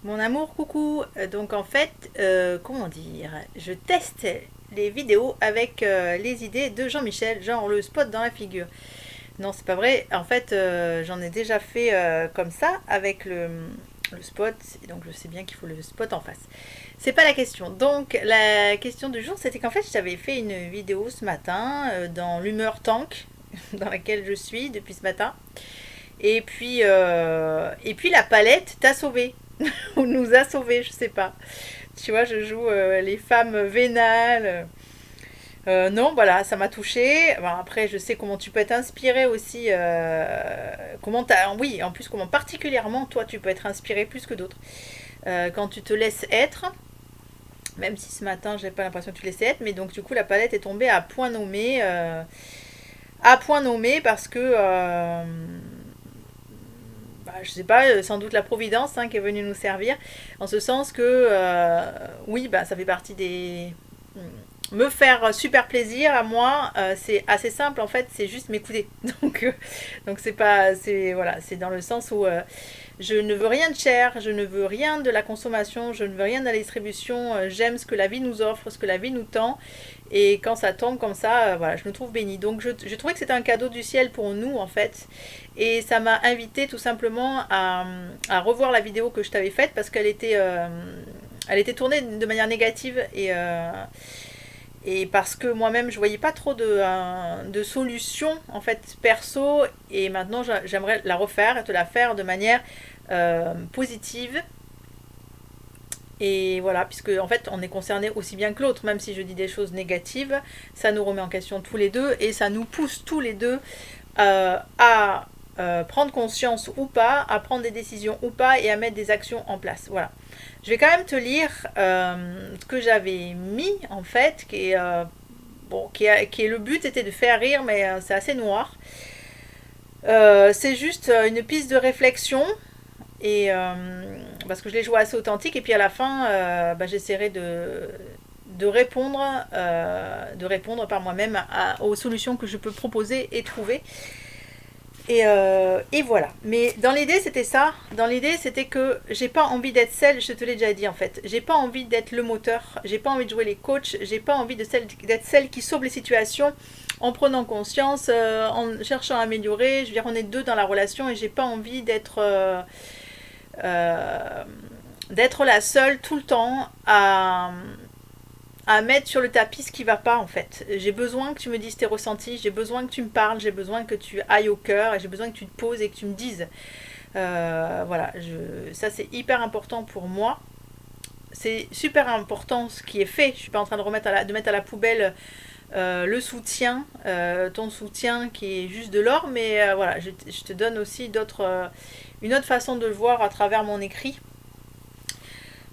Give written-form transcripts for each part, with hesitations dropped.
Mon amour, coucou. Donc en fait, comment dire, je teste les vidéos avec les idées de Jean-Michel, genre le spot dans la figure. Non, c'est pas vrai. En fait, j'en ai déjà fait comme ça avec le spot, et donc je sais bien qu'il faut le spot en face. C'est pas la question. Donc la question du jour, c'était qu'en fait, j'avais fait une vidéo ce matin dans l'humeur tank dans laquelle je suis depuis ce matin. Et puis la palette t'a sauvé. Ou nous a sauvés, je sais pas. Tu vois, je joue les femmes vénales. Non, voilà, ça m'a touchée. Bon, après, je sais comment tu peux être inspiré aussi. Oui, en plus, comment particulièrement toi, tu peux être inspiré plus que d'autres. Quand tu te laisses être, même si ce matin, j'ai pas l'impression que tu laissais être, mais donc du coup, la palette est tombée à point nommé. À point nommé parce que je sais pas, sans doute la Providence qui est venue nous servir, en ce sens que, oui, ça fait partie des. Me faire super plaisir à moi, c'est assez simple en fait, c'est juste m'écouter. Donc c'est pas, c'est voilà, c'est dans le sens où je ne veux rien de cher, je ne veux rien de la consommation, je ne veux rien de la distribution. J'aime ce que la vie nous offre, ce que la vie nous tend. Et quand ça tombe comme ça, voilà, je me trouve bénie. Donc je trouvais que c'était un cadeau du ciel pour nous en fait. Et ça m'a invité tout simplement à revoir la vidéo que je t'avais faite parce elle était tournée de manière négative et parce que moi-même je voyais pas trop de solutions en fait perso, et maintenant j'aimerais la refaire et te la faire de manière positive. Et voilà, puisque en fait on est concerné aussi bien que l'autre, même si je dis des choses négatives, ça nous remet en question tous les deux et ça nous pousse tous les deux à prendre conscience ou pas, à prendre des décisions ou pas et à mettre des actions en place. Voilà. Je vais quand même te lire ce que j'avais mis en fait, qui est le but était de faire rire, mais c'est assez noir. C'est juste une piste de réflexion et parce que je l'ai joué assez authentique, et puis à la fin j'essaierai de répondre par moi-même aux solutions que je peux proposer et trouver. Et voilà. Mais dans l'idée, c'était ça. Dans l'idée, c'était que j'ai pas envie d'être celle, je te l'ai déjà dit en fait. J'ai pas envie d'être le moteur. J'ai pas envie de jouer les coachs. J'ai pas envie d'être celle qui sauve les situations en prenant conscience, en cherchant à améliorer. Je veux dire, on est deux dans la relation et j'ai pas envie euh, d'être la seule tout le temps à mettre sur le tapis ce qui va pas en fait. J'ai besoin que tu me dises tes ressentis, j'ai besoin que tu me parles, j'ai besoin que tu ailles au cœur, et j'ai besoin que tu te poses et que tu me dises. Voilà, ça c'est hyper important pour moi. C'est super important ce qui est fait. Je suis pas en train de mettre à la poubelle le soutien, ton soutien qui est juste de l'or, mais voilà, je te donne aussi une autre façon de le voir à travers mon écrit.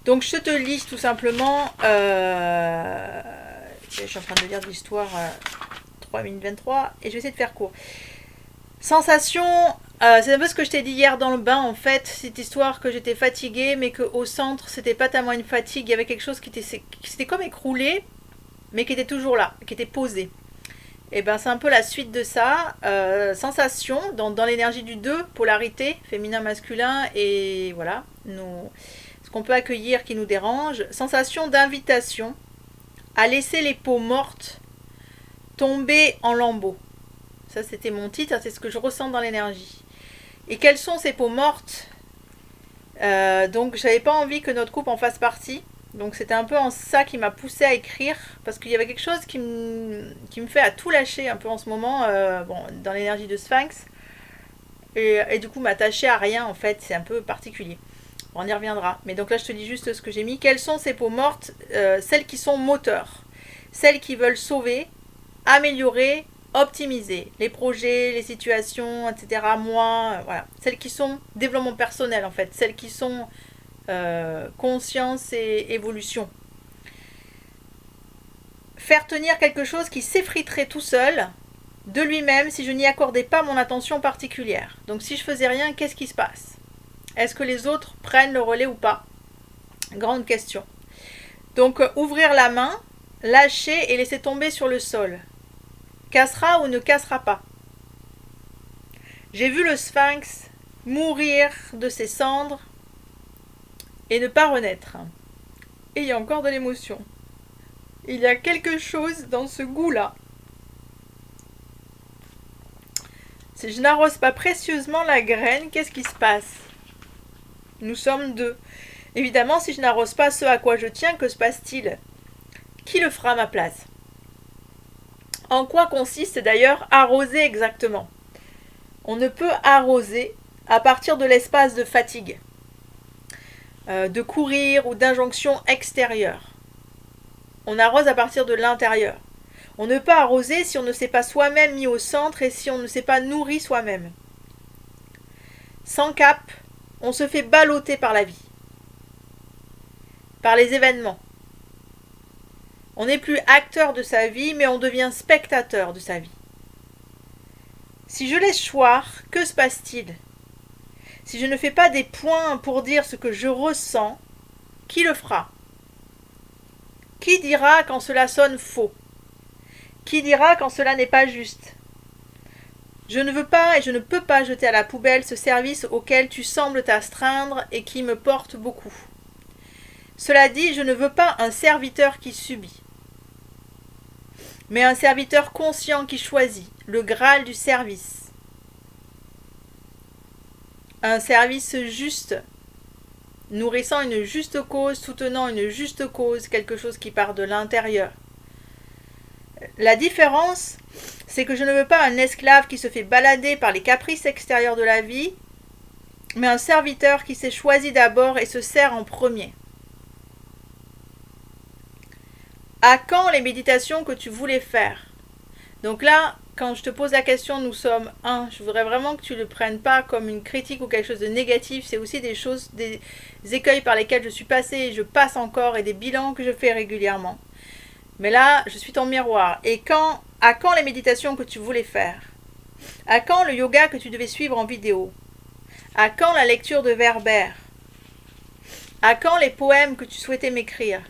Donc je te lis tout simplement. Je suis en train de lire de l'histoire 3 minutes 23 et je vais essayer de faire court. Sensation, c'est un peu ce que je t'ai dit hier dans le bain en fait. Cette histoire que j'étais fatiguée, mais qu'au centre c'était pas tellement une fatigue. Il y avait quelque chose qui s'était comme écroulé, mais qui était toujours là, qui était posé. Et ben c'est un peu la suite de ça. Sensation, dans l'énergie du 2, polarité, féminin-masculin, et voilà, ce qu'on peut accueillir qui nous dérange. Sensation d'invitation à laisser les peaux mortes tomber en lambeaux. Ça, c'était mon titre, c'est ce que je ressens dans l'énergie. Et quelles sont ces peaux mortes? Donc, j'avais pas envie que notre couple en fasse partie. Donc, c'était un peu en ça qui m'a poussé à écrire, parce qu'il y avait quelque chose qui me fait à tout lâcher un peu en ce moment, dans l'énergie de Sphinx. Et du coup, m'attacher à rien, en fait, c'est un peu particulier. On y reviendra. Mais donc là, je te dis juste ce que j'ai mis. Quelles sont ces peaux mortes? Celles qui sont moteurs. Celles qui veulent sauver, améliorer, optimiser les projets, les situations, etc. Moi, voilà. Celles qui sont développement personnel, en fait. Celles qui sont conscience et évolution. Faire tenir quelque chose qui s'effriterait tout seul de lui-même si je n'y accordais pas mon attention particulière. Donc si je faisais rien, qu'est-ce qui se passe? Est-ce que les autres prennent le relais ou pas? Grande question. Donc ouvrir la main, lâcher et laisser tomber sur le sol. Cassera ou ne cassera pas? J'ai vu le sphinx mourir de ses cendres et ne pas renaître. Et il y a encore de l'émotion. Il y a quelque chose dans ce goût-là. Si je n'arrose pas précieusement la graine, qu'est-ce qui se passe? Nous sommes deux. Évidemment, si je n'arrose pas ce à quoi je tiens, que se passe-t-il? Qui le fera à ma place? En quoi consiste d'ailleurs arroser exactement? On ne peut arroser à partir de l'espace de fatigue, de courir ou d'injonction extérieure. On arrose à partir de l'intérieur. On ne peut arroser si on ne s'est pas soi-même mis au centre et si on ne s'est pas nourri soi-même. Sans cap, on se fait balloter par la vie, par les événements. On n'est plus acteur de sa vie, mais on devient spectateur de sa vie. Si je laisse choir, que se passe-t-il? Si je ne fais pas des points pour dire ce que je ressens, qui le fera? Qui dira quand cela sonne faux? Qui dira quand cela n'est pas juste? Je ne veux pas et je ne peux pas jeter à la poubelle ce service auquel tu sembles t'astreindre et qui me porte beaucoup. Cela dit, je ne veux pas un serviteur qui subit, mais un serviteur conscient qui choisit, le Graal du service. Un service juste, nourrissant une juste cause, soutenant une juste cause, quelque chose qui part de l'intérieur. La différence, c'est que je ne veux pas un esclave qui se fait balader par les caprices extérieurs de la vie, mais un serviteur qui s'est choisi d'abord et se sert en premier. À quand les méditations que tu voulais faire? Donc là, quand je te pose la question, nous sommes je voudrais vraiment que tu ne le prennes pas comme une critique ou quelque chose de négatif. C'est aussi des choses, des écueils par lesquels je suis passée et je passe encore et des bilans que je fais régulièrement. Mais là, je suis ton miroir. Et à quand les méditations que tu voulais faire? À quand le yoga que tu devais suivre en vidéo? À quand la lecture de Werber? À quand les poèmes que tu souhaitais m'écrire?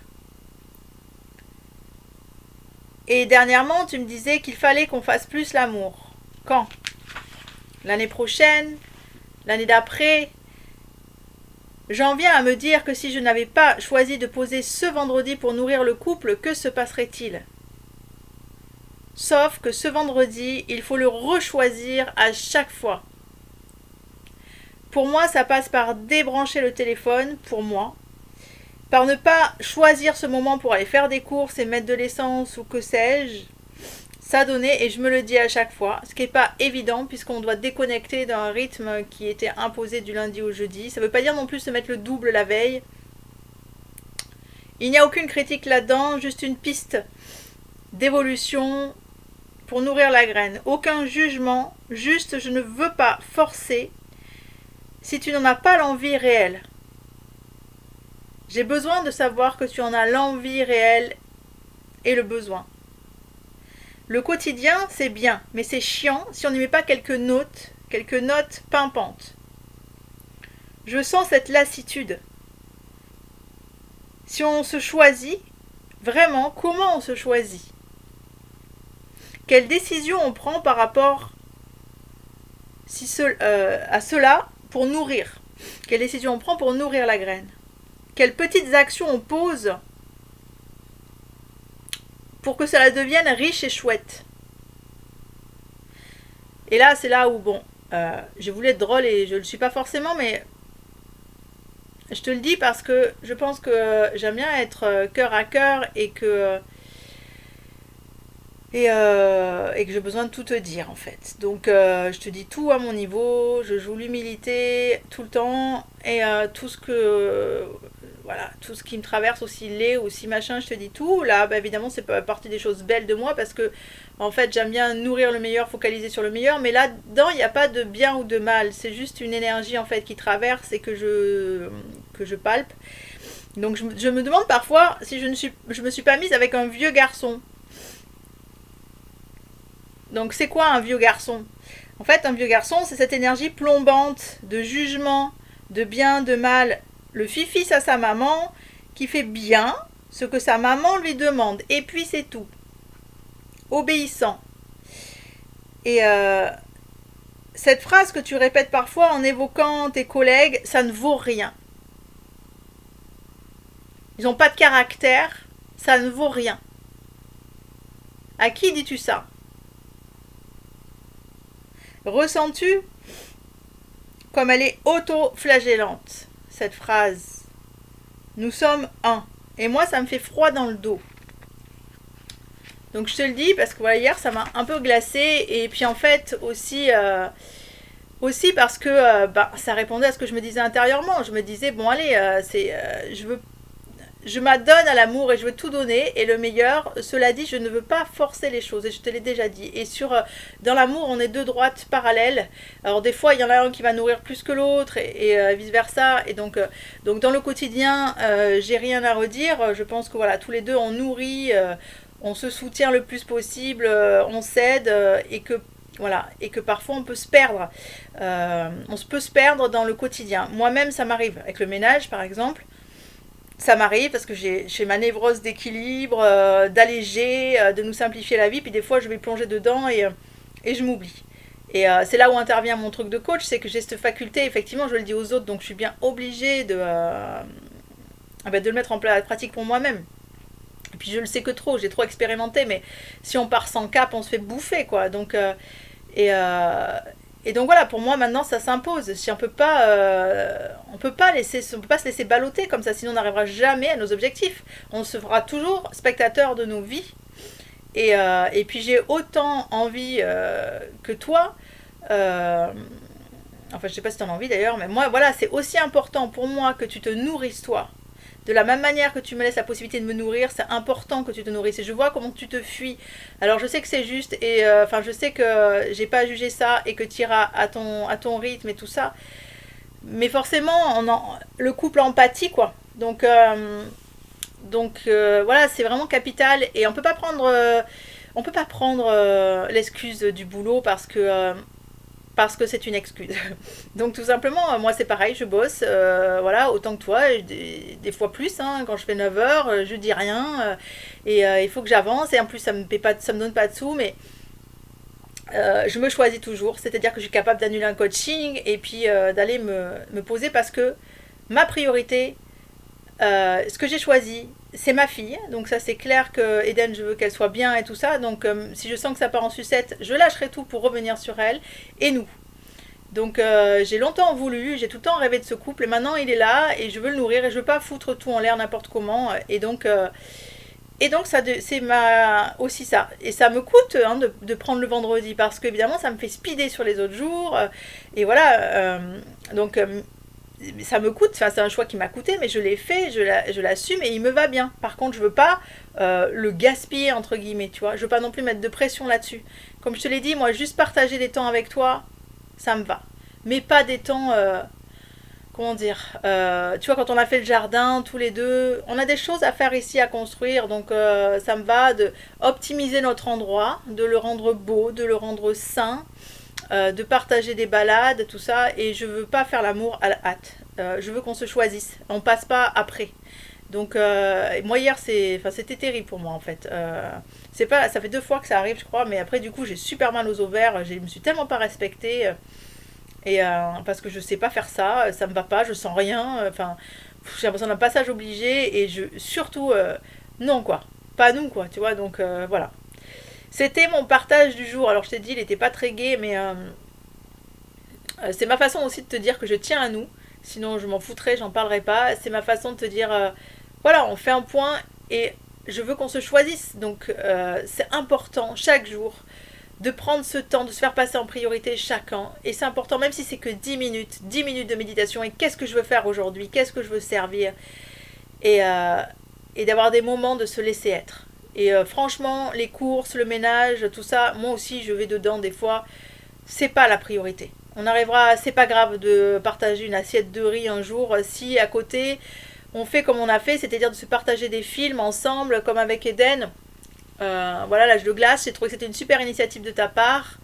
Et dernièrement, tu me disais qu'il fallait qu'on fasse plus l'amour. Quand? L'année prochaine? L'année d'après? J'en viens à me dire que si je n'avais pas choisi de poser ce vendredi pour nourrir le couple, que se passerait-il? Sauf que ce vendredi, il faut le rechoisir à chaque fois. Pour moi, ça passe par débrancher le téléphone, pour moi, par ne pas choisir ce moment pour aller faire des courses et mettre de l'essence ou que sais-je. Ça donnait, et je me le dis à chaque fois, ce qui n'est pas évident puisqu'on doit déconnecter d'un rythme qui était imposé du lundi au jeudi. Ça ne veut pas dire non plus se mettre le double la veille. Il n'y a aucune critique là-dedans, juste une piste d'évolution pour nourrir la graine. Aucun jugement, juste je ne veux pas forcer si tu n'en as pas l'envie réelle. J'ai besoin de savoir que tu en as l'envie réelle et le besoin. Le quotidien, c'est bien, mais c'est chiant si on n'y met pas quelques notes pimpantes. Je sens cette lassitude. Si on se choisit, vraiment, comment on se choisit? Quelle décision on prend par rapport à cela pour nourrir? Quelle décision on prend pour nourrir la graine? Quelles petites actions on pose pour que cela devienne riche et chouette? Et là, c'est là où, je voulais être drôle et je ne le suis pas forcément, mais je te le dis parce que je pense que j'aime bien être cœur à cœur et que j'ai besoin de tout te dire en fait. Donc je te dis tout à mon niveau, je joue l'humilité tout le temps et tout ce qui me traverse, aussi laid, aussi machin, je te dis tout. Là, évidemment, c'est pas partie des choses belles de moi parce que en fait, j'aime bien nourrir le meilleur, focaliser sur le meilleur, mais là-dedans, il n'y a pas de bien ou de mal, c'est juste une énergie en fait qui traverse et que je palpe. Donc je me demande parfois si je me suis pas mise avec un vieux garçon. Donc c'est quoi un vieux garçon? En fait, un vieux garçon, c'est cette énergie plombante de jugement, de bien, de mal. Le fils à sa maman qui fait bien ce que sa maman lui demande. Et puis c'est tout. Obéissant. Et cette phrase que tu répètes parfois en évoquant tes collègues, ça ne vaut rien. ils n'ont pas de caractère, ça ne vaut rien. À qui dis-tu ça? Ressens-tu comme elle est auto-flagellante, cette phrase? Nous sommes un. Et moi, ça me fait froid dans le dos. Donc je te le dis parce que voilà, hier, ça m'a un peu glacé. Et puis en fait, aussi parce que ça répondait à ce que je me disais intérieurement. Je me disais, bon allez, je m'adonne à l'amour et je veux tout donner et le meilleur. Cela dit, je ne veux pas forcer les choses et je te l'ai déjà dit. Et dans l'amour, on est deux droites parallèles. Alors des fois, il y en a un qui va nourrir plus que l'autre et vice versa. Et donc dans le quotidien, j'ai rien à redire. Je pense que voilà, tous les deux, on nourrit, on se soutient le plus possible, on s'aide et que voilà, et que parfois on peut se perdre. On peut se perdre dans le quotidien. Moi-même, ça m'arrive avec le ménage, par exemple. Ça m'arrive parce que j'ai ma névrose d'équilibre, d'alléger, de nous simplifier la vie. Puis des fois, je vais plonger dedans et je m'oublie. Et c'est là où intervient mon truc de coach, c'est que j'ai cette faculté, effectivement, je le dis aux autres, donc je suis bien obligée de le mettre en pratique pour moi-même. Et puis je le sais que trop, j'ai trop expérimenté, mais si on part sans cap, on se fait bouffer, quoi. Donc, et donc voilà, pour moi maintenant ça s'impose. Si on peut pas se laisser balloter comme ça, sinon on n'arrivera jamais à nos objectifs. On se fera toujours spectateur de nos vies. Et puis j'ai autant envie que toi. Enfin, je sais pas si tu en as envie d'ailleurs, mais moi voilà, c'est aussi important pour moi que tu te nourrisses toi. De la même manière que tu me laisses la possibilité de me nourrir, c'est important que tu te nourrisses. Et je vois comment tu te fuis. Alors je sais que c'est juste et je sais que j'ai pas jugé ça et que tu iras à ton rythme et tout ça. Mais forcément, le couple empathie quoi. Donc voilà, c'est vraiment capital et on peut pas prendre l'excuse du boulot parce que c'est une excuse. Donc tout simplement, moi c'est pareil, je bosse, voilà, autant que toi, des fois plus, hein, quand je fais 9 heures, je dis rien, et il faut que j'avance, et en plus ça me donne pas de sous, mais je me choisis toujours, c'est-à-dire que je suis capable d'annuler un coaching, et puis d'aller me poser parce que ma priorité, ce que j'ai choisi, c'est ma fille, donc ça c'est clair que Eden, je veux qu'elle soit bien et tout ça, donc si je sens que ça part en sucette, je lâcherai tout pour revenir sur elle et nous. Donc j'ai longtemps voulu, j'ai tout le temps rêvé de ce couple et maintenant il est là et je veux le nourrir et je veux pas foutre tout en l'air n'importe comment et donc ça c'est aussi ça et ça me coûte hein, de prendre le vendredi parce qu'évidemment ça me fait speeder sur les autres jours et voilà donc ça me coûte, enfin c'est un choix qui m'a coûté mais je l'ai fait, je l'assume et il me va bien. Par contre je veux pas le gaspiller entre guillemets, tu vois, je veux pas non plus mettre de pression là-dessus. Comme je te l'ai dit, moi juste partager des temps avec toi, ça me va, mais pas des temps comment dire tu vois, quand on a fait le jardin tous les deux, on a des choses à faire ici à construire, donc ça me va de optimiser notre endroit, de le rendre beau, de le rendre sain, de partager des balades, tout ça, et je veux pas faire l'amour à la hâte. Je veux qu'on se choisisse, on passe pas après. Donc moi hier c'était terrible pour moi en fait. C'est pas, ça fait 2 fois que ça arrive je crois, mais après du coup j'ai super mal aux ovaires, je me suis tellement pas respectée et parce que je sais pas faire ça, ça me va pas, je sens rien, j'ai l'impression d'un passage obligé et surtout non quoi, pas nous quoi, tu vois, donc voilà. C'était mon partage du jour. Alors je t'ai dit, il était pas très gai, mais c'est ma façon aussi de te dire que je tiens à nous. Sinon, je m'en foutrais, j'en parlerai pas. C'est ma façon de te dire, voilà, on fait un point et je veux qu'on se choisisse. Donc c'est important chaque jour de prendre ce temps, de se faire passer en priorité chacun. Et c'est important, même si c'est que 10 minutes de méditation. Et qu'est-ce que je veux faire aujourd'hui? Qu'est-ce que je veux servir? Et d'avoir des moments de se laisser être. Et franchement, les courses, le ménage, tout ça, moi aussi je vais dedans des fois, c'est pas la priorité. On arrivera, c'est pas grave de partager une assiette de riz un jour si à côté on fait comme on a fait, c'est-à-dire de se partager des films ensemble, comme avec Eden. Voilà, l'âge de glace, j'ai trouvé que c'était une super initiative de ta part.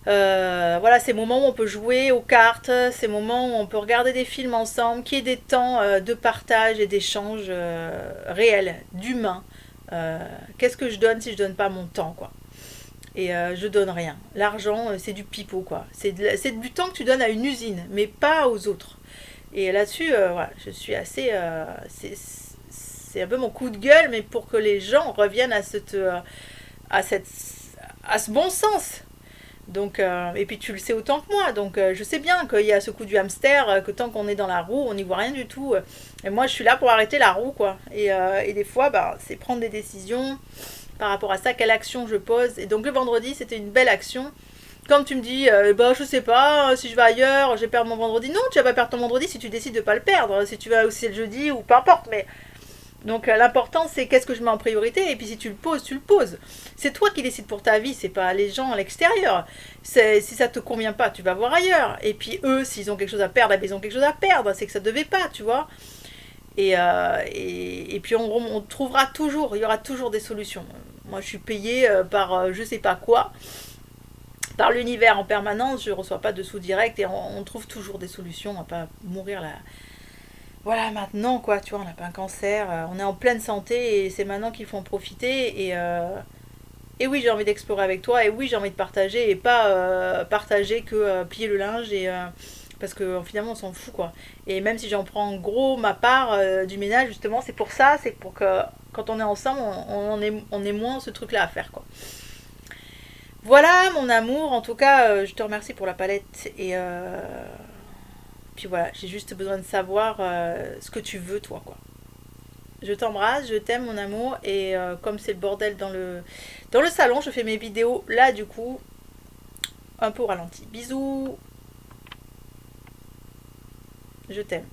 Voilà, ces moments où on peut jouer aux cartes, ces moments où on peut regarder des films ensemble, qu'il y ait des temps de partage et d'échange réels, d'humains. Qu'est-ce que je donne si je donne pas mon temps quoi? Et je donne rien. L'argent c'est du pipeau quoi. C'est du temps que tu donnes à une usine mais pas aux autres. Et là-dessus voilà, je suis assez c'est un peu mon coup de gueule, mais pour que les gens reviennent à, cette, à ce bon sens. Donc, et puis tu le sais autant que moi, donc je sais bien qu'il y a ce coup du hamster, que tant qu'on est dans la roue, on n'y voit rien du tout. Et moi, je suis là pour arrêter la roue, quoi. Et des fois, bah, c'est prendre des décisions par rapport à ça, quelle action je pose. Et donc le vendredi, c'était une belle action. Comme tu me dis, bah, je sais pas, si je vais ailleurs, je vais perdre mon vendredi. Non, tu vas pas perdre ton vendredi si tu décides de pas le perdre. Si tu vas aussi le jeudi ou peu importe, mais donc l'important c'est qu'est-ce que je mets en priorité et puis si tu le poses, tu le poses. C'est toi qui décides pour ta vie, c'est pas les gens à l'extérieur. Si ça te convient pas, tu vas voir ailleurs. Et puis eux, s'ils ont quelque chose à perdre, ils ont quelque chose à perdre. C'est que ça devait pas, tu vois. Et puis on trouvera toujours, il y aura toujours des solutions. Moi je suis payée par je sais pas quoi, par l'univers en permanence, je reçois pas de sous direct et on trouve toujours des solutions, on va pas mourir là. Voilà, maintenant, quoi, tu vois, on n'a pas un cancer, on est en pleine santé et c'est maintenant qu'il faut en profiter. Et oui, j'ai envie d'explorer avec toi, et oui, j'ai envie de partager, et pas partager que plier le linge, parce que finalement, on s'en fout, quoi. Et même si j'en prends en gros ma part du ménage, justement, c'est pour ça, c'est pour que quand on est ensemble, on ait moins ce truc-là à faire, quoi. Voilà, mon amour, en tout cas, je te remercie pour la palette, puis voilà, j'ai juste besoin de savoir ce que tu veux, toi, quoi. Je t'embrasse, je t'aime, mon amour. Et comme c'est le bordel dans le salon, je fais mes vidéos là, du coup, un peu au ralenti. Bisous, je t'aime.